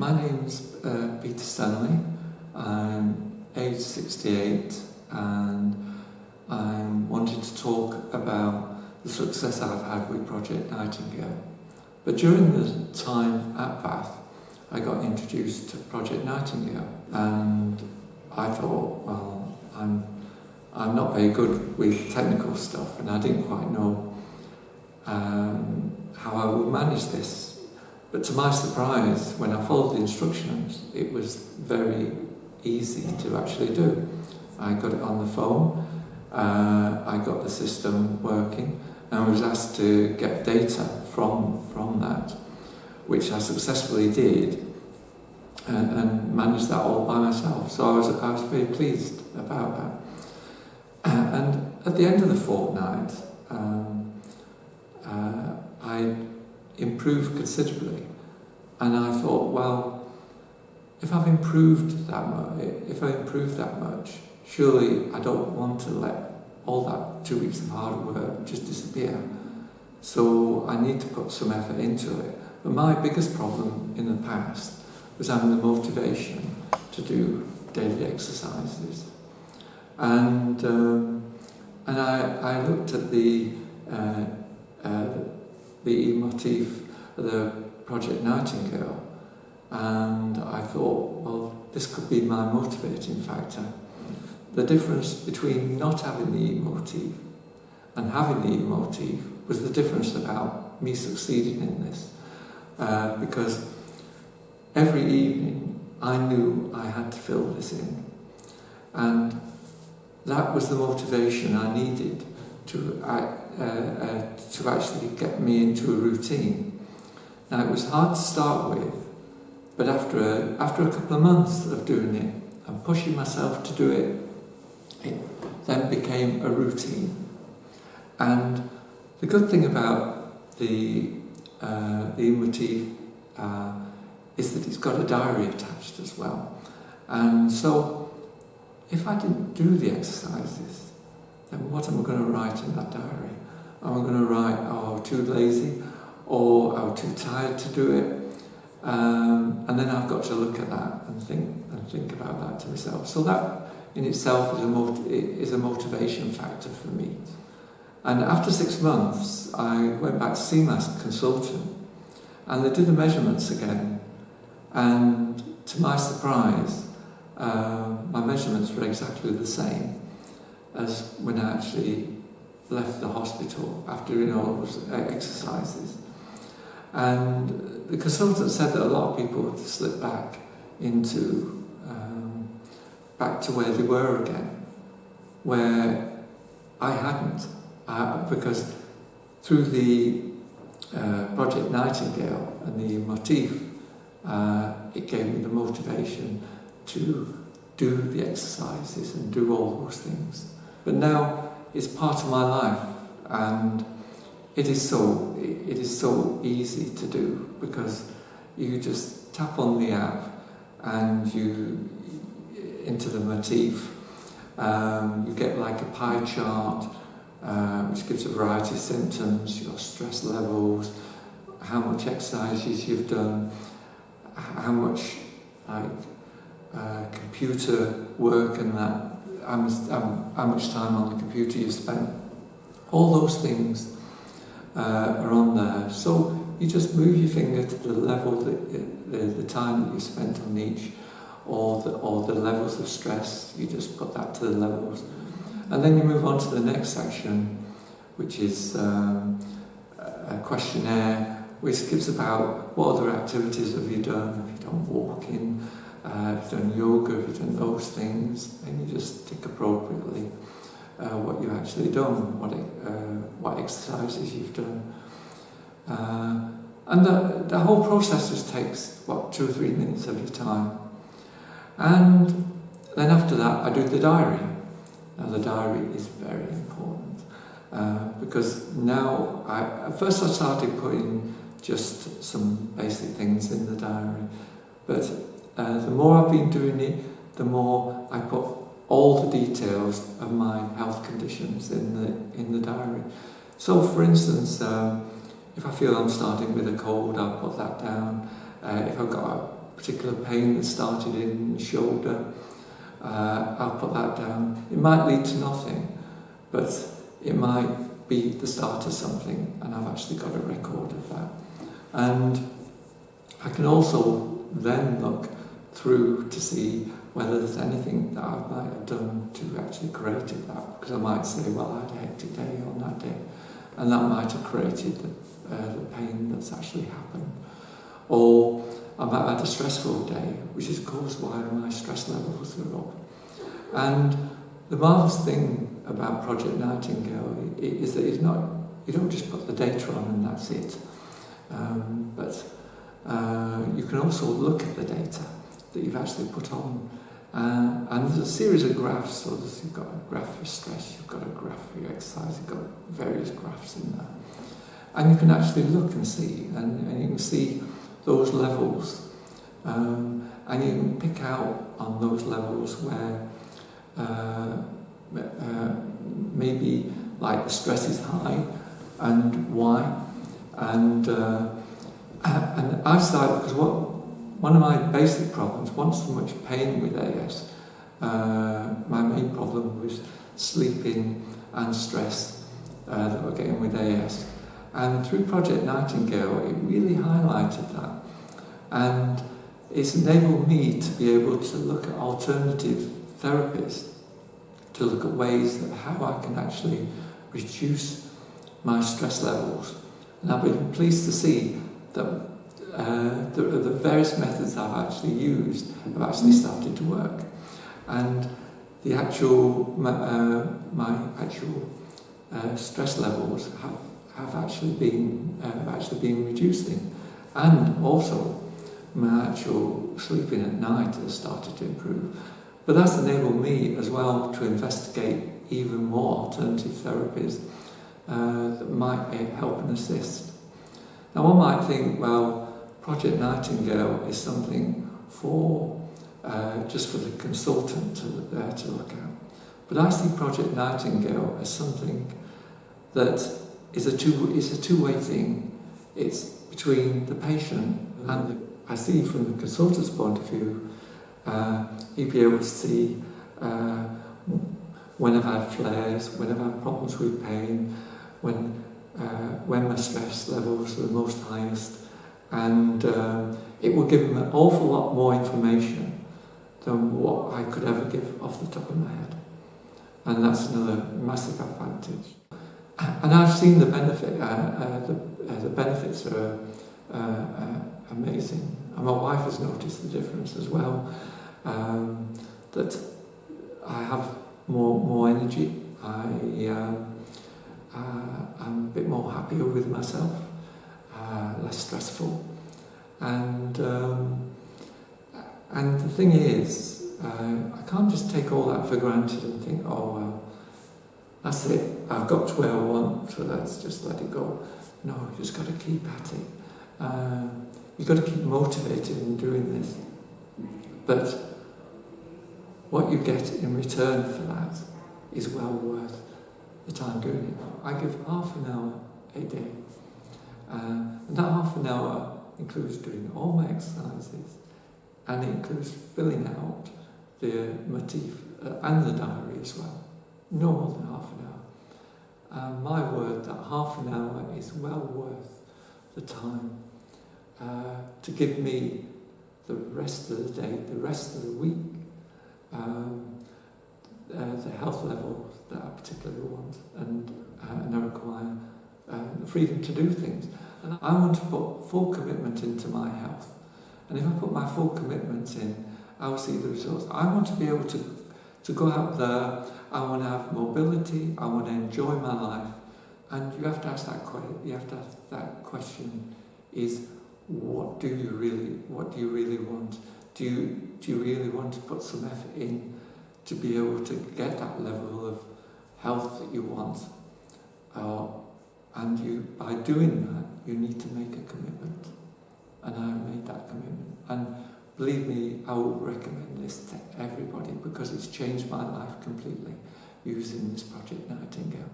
My name's Peter Stanley. I'm age 68 and I'm wanting to talk about the success I've had with Project Nightingale. But during the time at Bath, I got introduced to Project Nightingale and I thought, well, I'm not very good with technical stuff and I didn't quite know how I would manage this. But to my surprise, when I followed the instructions, it was very easy to actually do. I got it on the phone, I got the system working, and I was asked to get data from that, which I successfully did, and managed that all by myself. So I was very pleased about that. And at the end of the fortnight, I improved considerably, and I thought, well, if I've improved that much, surely I don't want to let all that 2 weeks of hard work just disappear. So I need to put some effort into it. But my biggest problem in the past was having the motivation to do daily exercises, and I looked at the motif of the Project Nightingale, and I thought, well, this could be my motivating factor. The difference between not having the motif and having the motif was the difference about me succeeding in this, because every evening I knew I had to fill this in, and that was the motivation I needed to actually get me into a routine. Now, it was hard to start with, but after a couple of months of doing it and pushing myself to do it, it then became a routine. And the good thing about the motif is that it's got a diary attached as well. And so, if I didn't do the exercises, then what am I going to write in that diary? Am I going to write, oh, too lazy, or I'm too tired to do it? And then I've got to look at that and think about that to myself. So that in itself is a motivation factor for me. And after 6 months, I went back to see my consultant, and they did the measurements again. And to my surprise, my measurements were exactly the same as when I actually left the hospital after doing all those exercises. And the consultant said that a lot of people would slip back into back to where they were again, where I hadn't, because through the Project Nightingale and the motif, it gave me the motivation to do the exercises and do all those things. But now it's part of my life, and it is so easy to do, because you just tap on the app and you into the motif. You get like a pie chart which gives a variety of symptoms, your stress levels, how much exercises you've done, how much computer work and that, how much time on the computer you spent. All those things are on there. So you just move your finger to the level, the time that you spent on each, or the levels of stress. You just put that to the levels, and then you move on to the next section, which is a questionnaire, which gives about what other activities have you done. Have you done walking? Have you done yoga? Have you done those things? And you just tick appropriately what you've actually done, what exercises you've done. And the whole process just takes, 2 or 3 minutes of your time. And then after that, I do the diary. Now, the diary is very important, because now, at first I started putting just some basic things in the diary, but the more I've been doing it, the more I put all the details of my health conditions in the diary. So, for instance, if I feel I'm starting with a cold, I'll put that down. If I've got a particular pain that started in the shoulder, I'll put that down. It might lead to nothing, but it might be the start of something, and I've actually got a record of that. And I can also then look through to see whether there's anything that I might have done to actually create that, because I might say, well, I had a hectic day on that day, and that might have created the pain that's actually happened. Or I might have had a stressful day, which is caused why my stress levels are up. And the marvellous thing about Project Nightingale is that you don't just put the data on and that's it. But you can also look at the data that you've actually put on. And there's a series of graphs, so you've got a graph for stress, you've got a graph for your exercise, you've got various graphs in there. And you can actually look and see, and you can see those levels. And you can pick out on those levels where maybe like the stress is high and why. And I've started, because one of my basic problems wasn't so much pain with AS. My main problem was sleeping and stress that we're getting with AS. And through Project Nightingale, it really highlighted that. And it's enabled me to be able to look at alternative therapies, to look at ways that how I can actually reduce my stress levels. And I've been pleased to see that the various methods I've actually used have actually started to work, and the actual my actual stress levels have actually been reducing, and also my actual sleeping at night has started to improve. But that's enabled me as well to investigate even more alternative therapies that might help and assist. Now one might think, well, Project Nightingale is something for just for the consultant to look at. But I see Project Nightingale as something that is a two-way thing. It's between the patient and I see from the consultant's point of view, you'd be able to see when I've had flares, when I've had problems with pain, when my stress levels are the most highest, and it will give them an awful lot more information than what I could ever give off the top of my head. And that's another massive advantage. And I've seen the benefit. The benefits are amazing. And my wife has noticed the difference as well. That I have more energy. I'm a bit more happier with myself, less stressful, and the thing is, I can't just take all that for granted and think, oh well, that's it, I've got to where I want, so let's just let it go. No, you just got to keep at it. You've got to keep motivated in doing this. But what you get in return for that is well worth the time doing it. I give half an hour a day. And that half an hour includes doing all my exercises, and it includes filling out the motif and the diary as well. No more than half an hour. My word, that half an hour is well worth the time to give me the rest of the day, the rest of the week, the health level that I particularly want, and I require the freedom to do things. And I want to put full commitment into my health. And if I put my full commitment in, I will see the results. I want to be able to go out there. I want to have mobility. I want to enjoy my life. And you have to ask that question. You have to ask that question: is what do you really want? Do you really want to put some effort in to be able to get that level of health that you want? And by doing that, you need to make a commitment. And I have made that commitment. And believe me, I would recommend this to everybody because it's changed my life completely using this Project Nightingale.